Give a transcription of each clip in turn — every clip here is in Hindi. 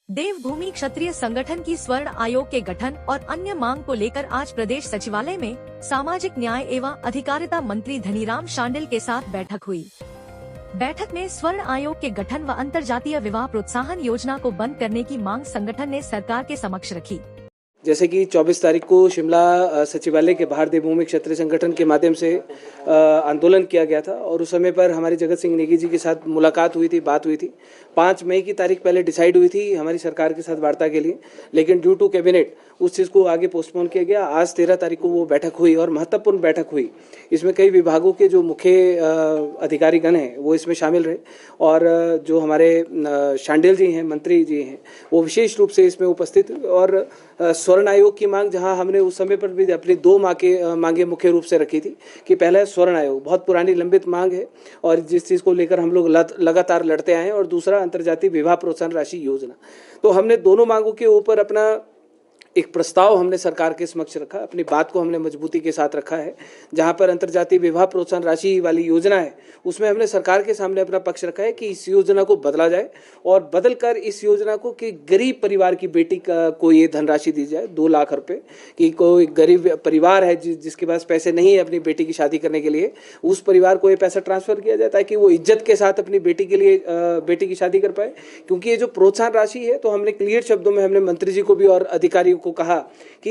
देवभूमि क्षत्रिय संगठन की स्वर्ण आयोग के गठन और अन्य मांग को लेकर आज प्रदेश सचिवालय में सामाजिक न्याय एवं अधिकारिता मंत्री धनीराम शांडिल के साथ बैठक हुई। बैठक में स्वर्ण आयोग के गठन व अंतर्जातीय विवाह प्रोत्साहन योजना को बंद करने की मांग संगठन ने सरकार के समक्ष रखी। जैसे कि 24 तारीख को शिमला सचिवालय के बाहर देवभूमि क्षत्रिय संगठन के माध्यम से आंदोलन किया गया था और उस समय पर हमारे जगत सिंह नेगी जी के साथ मुलाकात हुई थी, बात हुई थी। 5 मई की तारीख पहले डिसाइड हुई थी हमारी सरकार के साथ वार्ता के लिए, लेकिन ड्यू टू कैबिनेट उस चीज़ को आगे पोस्टपोन किया गया। आज 13 तारीख को वो बैठक हुई और महत्वपूर्ण बैठक हुई। इसमें कई विभागों के जो मुख्य अधिकारीगण हैं वो इसमें शामिल रहे और जो हमारे शांडिल जी हैं, मंत्री जी हैं, वो विशेष रूप से इसमें उपस्थित। और स्वर्ण आयोग की मांग, जहां हमने उस समय पर भी अपनी 2 मांगे मुख्य रूप से रखी थी कि पहला स्वर्ण आयोग, बहुत पुरानी लंबित मांग है और जिस चीज़ को लेकर हम लोग लगातार लड़ते आए हैं, और दूसरा अंतर्जातीय विवाह प्रोत्साहन राशि योजना। तो हमने दोनों मांगों के ऊपर अपना एक प्रस्ताव हमने सरकार के समक्ष रखा, अपनी बात को हमने मजबूती के साथ रखा है। जहां पर अंतर्जातीय विवाह प्रोत्साहन राशि वाली योजना है उसमें हमने सरकार के सामने अपना पक्ष रखा है कि इस योजना को बदला जाए और बदलकर इस योजना को कि गरीब परिवार की बेटी को ये धनराशि दी जाए 2 लाख रुपए, कि कोई गरीब परिवार है जिसके पास पैसे नहीं है अपनी बेटी की शादी करने के लिए, उस परिवार को ये पैसा ट्रांसफर किया जाए ताकि वो इज्जत के साथ अपनी बेटी के लिए बेटी की शादी कर पाए। क्योंकि ये जो प्रोत्साहन राशि है, तो हमने क्लियर शब्दों में हमने मंत्री जी को भी और अधिकारियों को कहा कि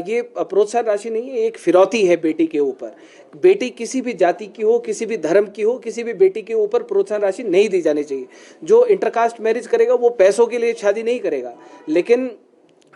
ये प्रोत्साहन राशि नहीं है, एक फिरौती है बेटी के ऊपर। बेटी किसी भी जाति की हो, किसी भी धर्म की हो, किसी भी बेटी के ऊपर प्रोत्साहन राशि नहीं दी जानी चाहिए। जो इंटरकास्ट मैरिज करेगा वो पैसों के लिए शादी नहीं करेगा, लेकिन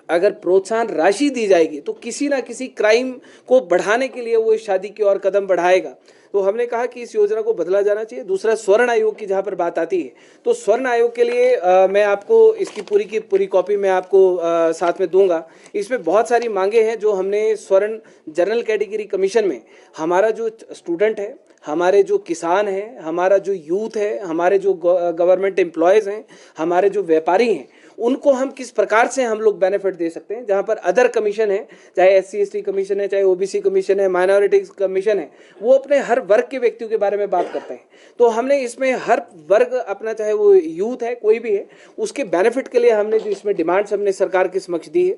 अगर प्रोत्साहन राशि दी जाएगी तो किसी ना किसी क्राइम को बढ़ाने के लिए वो इस शादी की ओर कदम बढ़ाएगा। तो हमने कहा कि इस योजना को बदला जाना चाहिए। दूसरा, स्वर्ण आयोग की जहाँ पर बात आती है, तो स्वर्ण आयोग के लिए मैं आपको इसकी पूरी कॉपी मैं आपको साथ में दूंगा। इसमें बहुत सारी मांगे हैं जो हमने स्वर्ण जनरल कैटेगरी कमीशन में, हमारा जो स्टूडेंट है, हमारे जो किसान हैं, हमारा जो यूथ है, हमारे जो गवर्नमेंट एम्प्लॉयज़ हैं, हमारे जो व्यापारी हैं, उनको हम किस प्रकार से हम लोग बेनिफिट दे सकते हैं। जहाँ पर अदर कमीशन है, चाहे SC/ST कमीशन है, चाहे OBC कमीशन है, माइनॉरिटीज कमीशन है, वो अपने हर वर्ग के व्यक्तियों के बारे में बात करते हैं। तो हमने इसमें हर वर्ग अपना, चाहे वो यूथ है, कोई भी है, उसके बेनिफिट के लिए हमने जो इसमें डिमांड्स हमने सरकार के समक्ष दी है।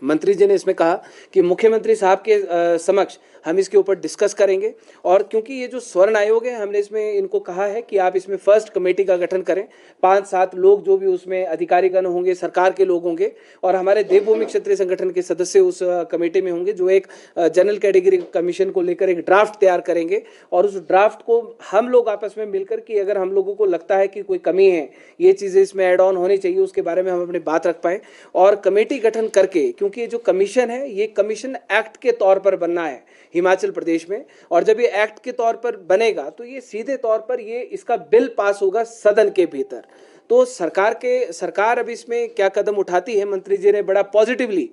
मंत्री जी ने इसमें कहा कि मुख्यमंत्री साहब के समक्ष हम इसके ऊपर डिस्कस करेंगे। और क्योंकि ये जो स्वर्ण आयोग है, हमने इसमें इनको कहा है कि आप इसमें फर्स्ट कमेटी का गठन करें। 5-7 लोग जो भी उसमें अधिकारीगण होंगे, सरकार के लोग होंगे, और हमारे देवभूमि क्षत्रिय संगठन के सदस्य उस कमेटी में होंगे, जो एक जनरल कैटेगरी कमीशन को लेकर एक ड्राफ्ट तैयार करेंगे। और उस ड्राफ्ट को हम लोग आपस में मिलकर कि अगर हम लोगों को लगता है कि कोई कमी है, ये चीज़ें इसमें ऐड ऑन होनी चाहिए, उसके बारे में हम अपनी बात रख पाएँ। और कमेटी गठन करके, क्योंकि ये जो कमीशन है, ये कमीशन एक्ट के तौर पर बनना है हिमाचल प्रदेश में, और जब ये एक्ट के तौर पर बनेगा तो ये सीधे तौर पर ये इसका बिल पास होगा सदन के भीतर। तो सरकार अब इसमें क्या कदम उठाती है, मंत्री जी ने बड़ा पॉजिटिवली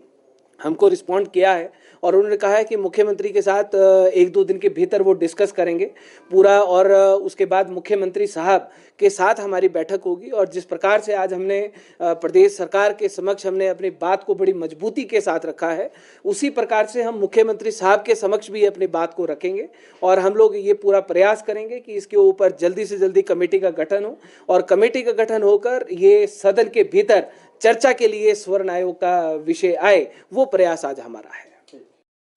हमको रिस्पॉन्ड किया है और उन्होंने कहा है कि मुख्यमंत्री के साथ 1-2 दिन के भीतर वो डिस्कस करेंगे पूरा, और उसके बाद मुख्यमंत्री साहब के साथ हमारी बैठक होगी। और जिस प्रकार से आज हमने प्रदेश सरकार के समक्ष हमने अपनी बात को बड़ी मजबूती के साथ रखा है, उसी प्रकार से हम मुख्यमंत्री साहब के समक्ष भी अपनी बात को रखेंगे। और हम लोग ये पूरा प्रयास करेंगे कि इसके ऊपर जल्दी से जल्दी कमेटी का गठन हो, और कमेटी का गठन होकर ये सदन के भीतर चर्चा के लिए स्वर्ण आयोग का विषय आए, वो प्रयास आज हमारा है।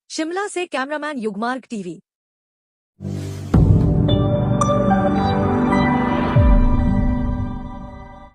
शिमला से कैमरामैन युगमार्ग, TV।